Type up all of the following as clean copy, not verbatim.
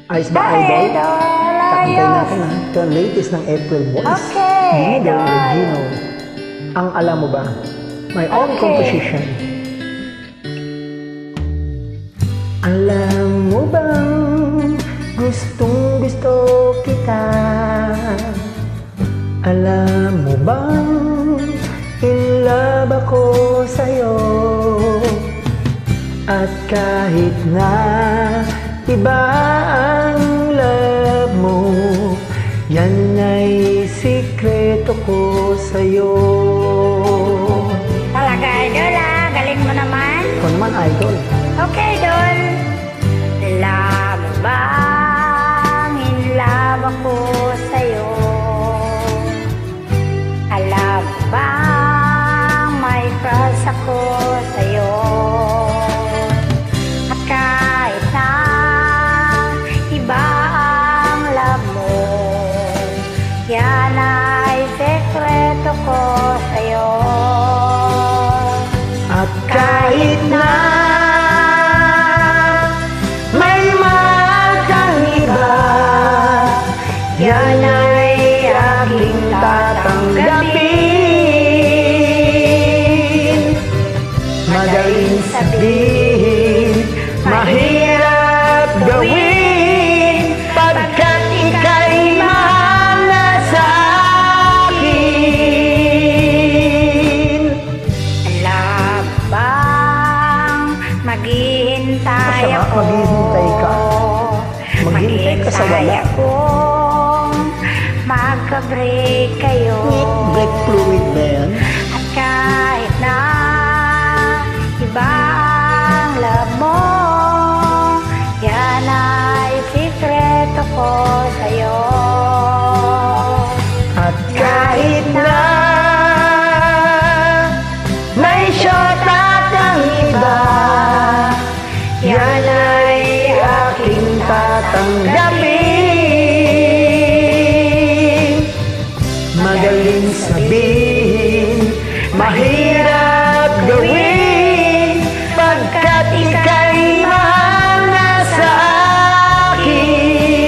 Ayos ba, Hi, Idol? Idol! Kakantay Ayos! natin ha. Ito ang latest ng April Boys. Okay, Dino Idol. Regino. Ang alam mo ba? My own Okay. composition. Alam mo bang gustong gusto kita? Alam mo bang in love ako sa'yo? At kahit na iba ang love mo, yan ay sikreto ko sa'yo. Talaga, Idol, ah. Galing mo naman. Ikaw naman, Idol. Okay, Idol. Alam mo bang in love ako sa'yo? Alam mo bang may crush ako sa'yo? At kahit na iba ang love mo, yan ay sekreto ko sa'yo. At kahit na may matang iba, yan ay aking tatanggapin. Madaling sabihin, mahirap gawin, pagkat ika'y mahal na sa akin. Alam mo bang maghihintay Masama, ako? maghihintay ka. Maghihintay ka sa wala. Maghihintay akong magka-break kayo. Break fluid ba yan? At kahit na iba ang love mo, yan ay sikreto ko sa'yo. At kahit na may syota kang iba, yan ay aking tatanggapin. Madaling sabihin, mahirap gawin, pagkat ika'y mahal na sa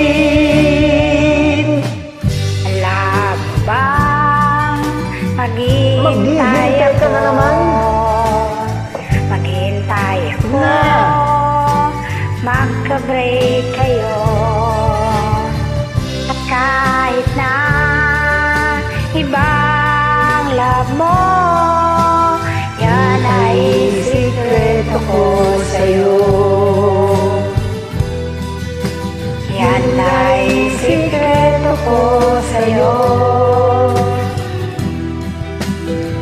akin. Alam mo bang maghihintay Maghihintay ka ako? na naman. Maghihintay ako. Na. Magka-break kayo. At kahit na ibang love mo, yan ay sikreto ko sa'yo. Yan ay sikreto ko sa'yo.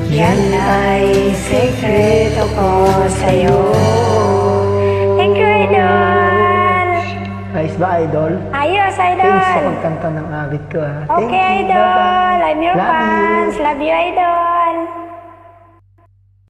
Yan ay sikreto ko sa'yo. Thank you, Idol! Ayos ba, Idol? Ayos, Thanks sa Idol! pagkanta ng awit ko ha. Thank Okay, you. Idol! Bye-bye. I'm your Love you. fans. Love you, Idol!